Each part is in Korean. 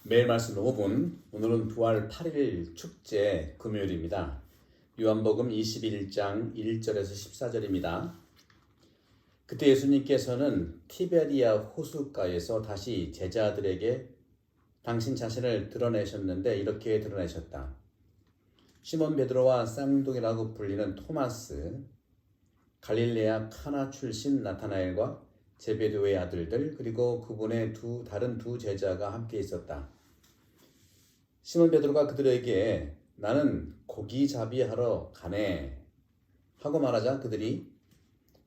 매일 말씀 5분. 오늘은 부활 8일 축제 금요일입니다. 요한복음 21장 1절에서 14절입니다. 그때 예수님께서는 티베리아 호숫가에서 다시 제자들에게 당신 자신을 드러내셨는데 이렇게 드러내셨다. 시몬 베드로와 쌍둥이라고 불리는 토마스, 갈릴레아 카나 출신 나타나엘과 제베데오의 아들들, 그리고 그분의 다른 두 제자가 함께 있었다. 시몬 베드로가 그들에게 나는 고기잡이 하러 가네 하고 말하자 그들이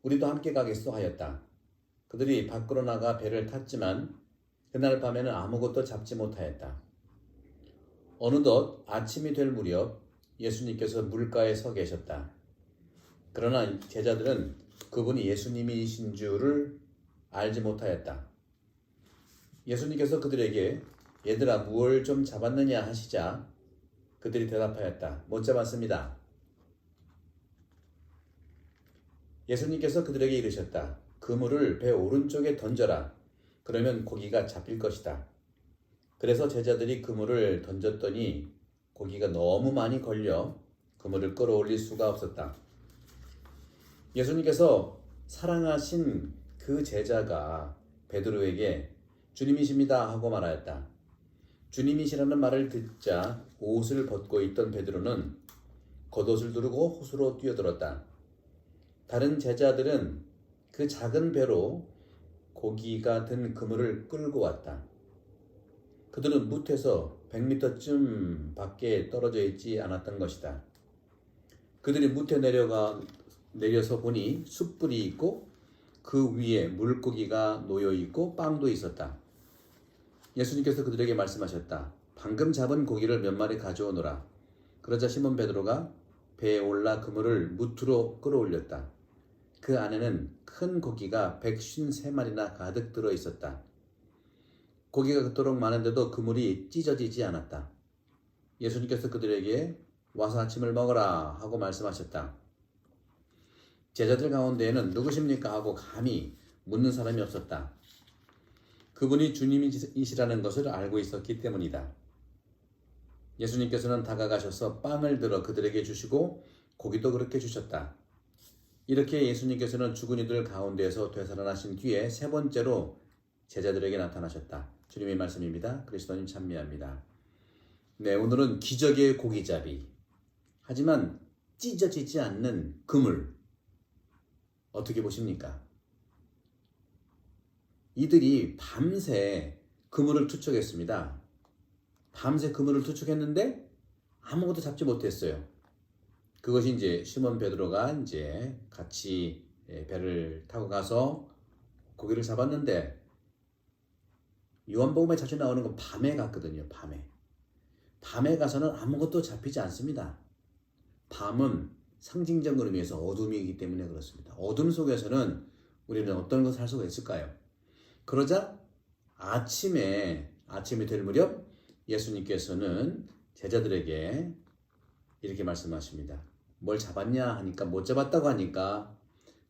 우리도 함께 가겠소 하였다. 그들이 밖으로 나가 배를 탔지만 그날 밤에는 아무것도 잡지 못하였다. 어느덧 아침이 될 무렵 예수님께서 물가에 서 계셨다. 그러나 제자들은 그분이 예수님이신 줄을 알지 못하였다. 예수님께서 그들에게 얘들아 무얼 좀 잡았느냐 하시자 그들이 대답하였다. 못 잡았습니다. 예수님께서 그들에게 이르셨다. 그물을 배 오른쪽에 던져라. 그러면 고기가 잡힐 것이다. 그래서 제자들이 그물을 던졌더니 고기가 너무 많이 걸려 그물을 끌어올릴 수가 없었다. 예수님께서 사랑하신 그 제자가 베드로에게 주님이십니다 하고 말하였다. 주님이시라는 말을 듣자 옷을 벗고 있던 베드로는 겉옷을 두르고 호수로 뛰어들었다. 다른 제자들은 그 작은 배로 고기가 든 그물을 끌고 왔다. 그들은 무태서 100m쯤 밖에 떨어져 있지 않았던 것이다. 그들이 무태 내려서 보니 숯불이 있고 그 위에 물고기가 놓여 있고 빵도 있었다. 예수님께서 그들에게 말씀하셨다. 방금 잡은 고기를 몇 마리 가져오너라. 그러자 시몬 베드로가 배에 올라 그물을 무트로 끌어올렸다. 그 안에는 큰 고기가 153마리나 가득 들어 있었다. 고기가 그토록 많은데도 그물이 찢어지지 않았다. 예수님께서 그들에게 와서 아침을 먹어라 하고 말씀하셨다. 제자들 가운데에는 누구십니까 하고 감히 묻는 사람이 없었다. 그분이 주님이시라는 것을 알고 있었기 때문이다. 예수님께서는 다가가셔서 빵을 들어 그들에게 주시고 고기도 그렇게 주셨다. 이렇게 예수님께서는 죽은 이들 가운데에서 되살아나신 뒤에 세 번째로 제자들에게 나타나셨다. 주님의 말씀입니다. 그리스도님 찬미합니다. 네, 오늘은 기적의 고기잡이. 하지만 찢어지지 않는 그물. 어떻게 보십니까? 이들이 밤새 그물을 투척했습니다. 밤새 그물을 투척했는데 아무것도 잡지 못했어요. 그것이 이제 시몬 베드로가 이제 같이 배를 타고 가서 고기를 잡았는데 요한복음에 자주 나오는 건 밤에 갔거든요. 밤에 가서는 아무것도 잡히지 않습니다. 밤은 상징적인 의미에서 어둠이기 때문에 그렇습니다. 어둠 속에서는 우리는 어떤 것을 할 수가 있을까요? 그러자 아침이 될 무렵 예수님께서는 제자들에게 이렇게 말씀하십니다. 뭘 잡았냐 하니까 못 잡았다고 하니까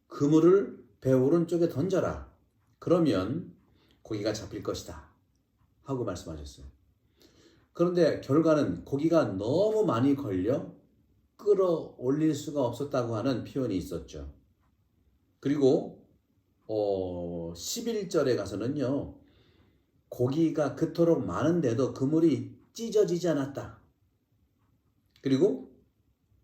그물을 배 오른쪽에 던져라. 그러면 고기가 잡힐 것이다. 하고 말씀하셨어요. 그런데 결과는 고기가 너무 많이 걸려 끌어올릴 수가 없었다고 하는 표현이 있었죠. 그리고 11절에 가서는요. 고기가 그토록 많은데도 그물이 찢어지지 않았다. 그리고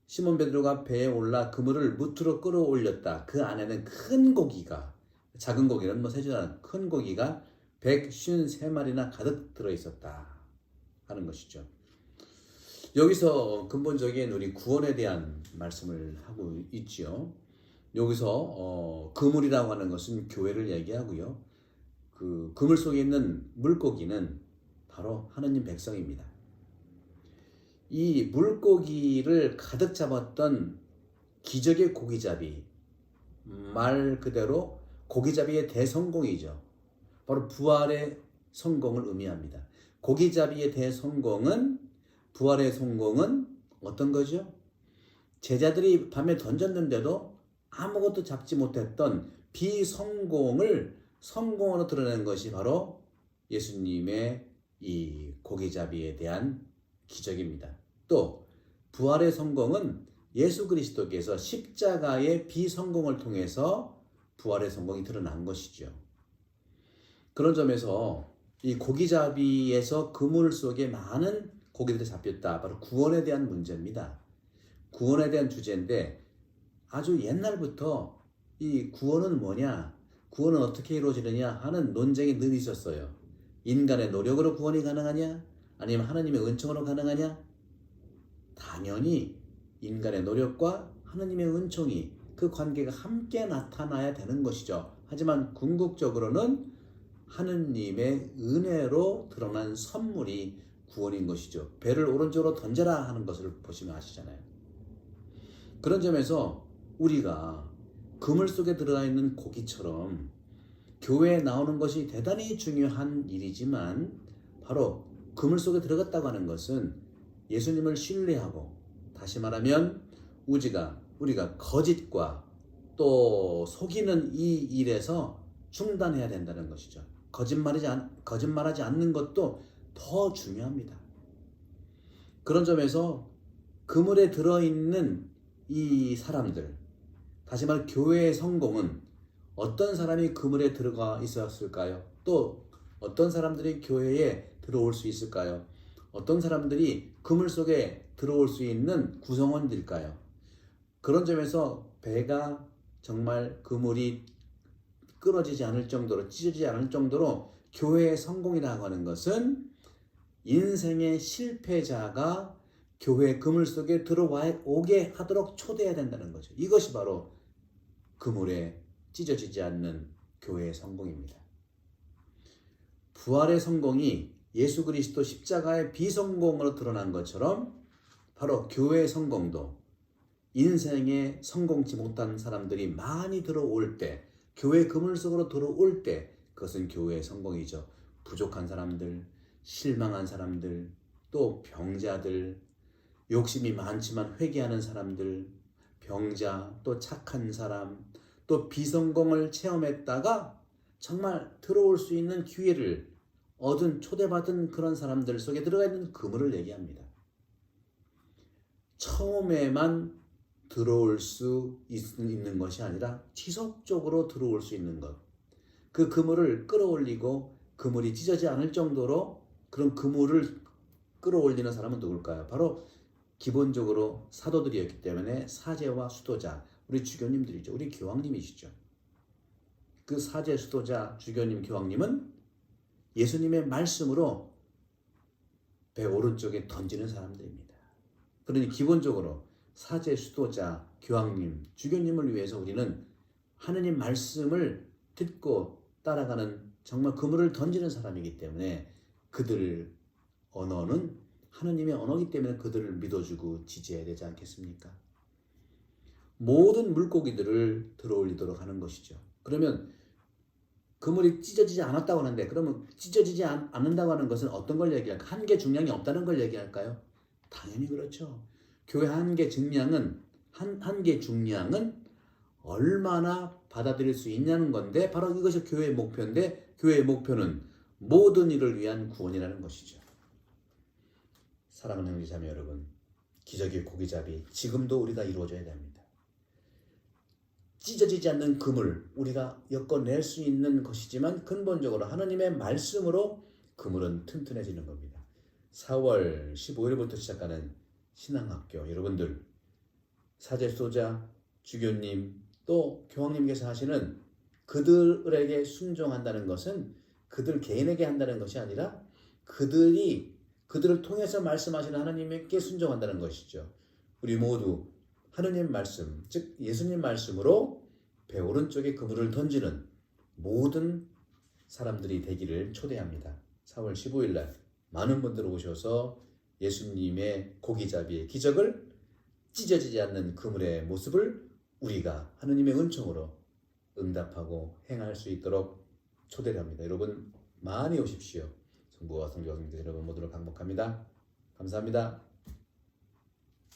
시몬 베드로가 배에 올라 그물을 무트로 끌어올렸다. 그 안에는 큰 고기가, 작은 고기는 세지 않은 큰 고기가 153마리나 가득 들어있었다 하는 것이죠. 여기서 근본적인 우리 구원에 대한 말씀을 하고 있지요. 여기서 그물이라고 하는 것은 교회를 얘기하고요. 그 그물 속에 있는 물고기는 바로 하느님 백성입니다. 이 물고기를 가득 잡았던 기적의 고기잡이, 말 그대로 고기잡이의 대성공이죠. 바로 부활의 성공을 의미합니다. 고기잡이의 대성공은, 부활의 성공은 어떤 거죠? 제자들이 밤에 던졌는데도 아무것도 잡지 못했던 비성공을 성공으로 드러내는 것이 바로 예수님의 이 고기잡이에 대한 기적입니다. 또 부활의 성공은 예수 그리스도께서 십자가의 비성공을 통해서 부활의 성공이 드러난 것이죠. 그런 점에서 이 고기잡이에서 그물 속에 많은 고기들이 잡혔다. 바로 구원에 대한 문제입니다. 구원에 대한 주제인데 아주 옛날부터 이 구원은 뭐냐, 구원은 어떻게 이루어지느냐 하는 논쟁이 늘 있었어요. 인간의 노력으로 구원이 가능하냐? 아니면 하나님의 은총으로 가능하냐? 당연히 인간의 노력과 하나님의 은총이 그 관계가 함께 나타나야 되는 것이죠. 하지만 궁극적으로는 하느님의 은혜로 드러난 선물이 구원인 것이죠. 배를 오른쪽으로 던져라 하는 것을 보시면 아시잖아요. 그런 점에서 우리가 그물 속에 들어가 있는 고기처럼 교회에 나오는 것이 대단히 중요한 일이지만 바로 그물 속에 들어갔다고 하는 것은 예수님을 신뢰하고, 다시 말하면 우리가 거짓과 또 속이는 이 일에서 중단해야 된다는 것이죠. 거짓말하지 않는 것도 더 중요합니다. 그런 점에서 그물에 들어있는 이 사람들, 다시 말해 교회의 성공은 어떤 사람이 그물에 들어가 있었을까요? 또 어떤 사람들이 교회에 들어올 수 있을까요? 어떤 사람들이 그물 속에 들어올 수 있는 구성원들일까요? 그런 점에서 배가 정말 그물이 끊어지지 않을 정도로, 찢어지지 않을 정도로 교회의 성공이라고 하는 것은 인생의 실패자가 교회 그물 속에 들어오게 하도록 초대해야 된다는 거죠. 이것이 바로 그물에 찢어지지 않는 교회의 성공입니다. 부활의 성공이 예수 그리스도 십자가의 비성공으로 드러난 것처럼 바로 교회의 성공도 인생에 성공치 못한 사람들이 많이 들어올 때, 교회 그물 속으로 들어올 때 그것은 교회의 성공이죠. 부족한 사람들, 실망한 사람들, 또 병자들, 욕심이 많지만 회개하는 사람들, 병자, 또 착한 사람, 또 비성공을 체험했다가 정말 들어올 수 있는 기회를 초대받은 그런 사람들 속에 들어가 있는 그물을 얘기합니다. 처음에만 들어올 수 있는 것이 아니라 지속적으로 들어올 수 있는 것. 그 그물을 끌어올리고 그물이 찢어지지 않을 정도로 그런 그물을 끌어올리는 사람은 누굴까요? 바로 기본적으로 사도들이었기 때문에 사제와 수도자, 우리 주교님들이죠. 우리 교황님이시죠. 그 사제, 수도자, 주교님, 교황님은 예수님의 말씀으로 배 오른쪽에 던지는 사람들입니다. 그러니 기본적으로 사제, 수도자, 교황님, 주교님을 위해서 우리는 하느님 말씀을 듣고 따라가는 정말 그물을 던지는 사람이기 때문에 그들 언어는 하느님의 언어이기 때문에 그들을 믿어주고 지지해야 되지 않겠습니까? 모든 물고기들을 들어올리도록 하는 것이죠. 그러면 그물이 찢어지지 않았다고 하는데, 그러면 찢어지지 않는다고 하는 것은 어떤 걸 얘기할까? 한계 중량이 없다는 걸 얘기할까요? 당연히 그렇죠. 교회 한계 중량은 얼마나 받아들일 수 있냐는 건데, 바로 이것이 교회의 목표인데, 교회의 목표는 모든 이를 위한 구원이라는 것이죠. 사랑하는 형제자매 여러분, 기적의 고기잡이 지금도 우리가 이루어져야 됩니다. 찢어지지 않는 그물, 우리가 엮어낼 수 있는 것이지만 근본적으로 하나님의 말씀으로 그물은 튼튼해지는 겁니다. 4월 15일부터 시작하는 신앙학교, 여러분들 사제, 수도자, 주교님, 또 교황님께서 하시는 그들에게 순종한다는 것은 그들 개인에게 한다는 것이 아니라 그들을 통해서 말씀하시는 하나님께 순종한다는 것이죠. 우리 모두 하느님 말씀, 즉 예수님 말씀으로 배 오른쪽에 그물을 던지는 모든 사람들이 되기를 초대합니다. 4월 15일 날 많은 분들 오셔서 예수님의 고기잡이의 기적을, 찢어지지 않는 그물의 모습을 우리가 하느님의 은총으로 응답하고 행할 수 있도록 초대를 합니다. 여러분 많이 오십시오. 성부와 성자와 성령 여러분 모두를 강복합니다. 감사합니다.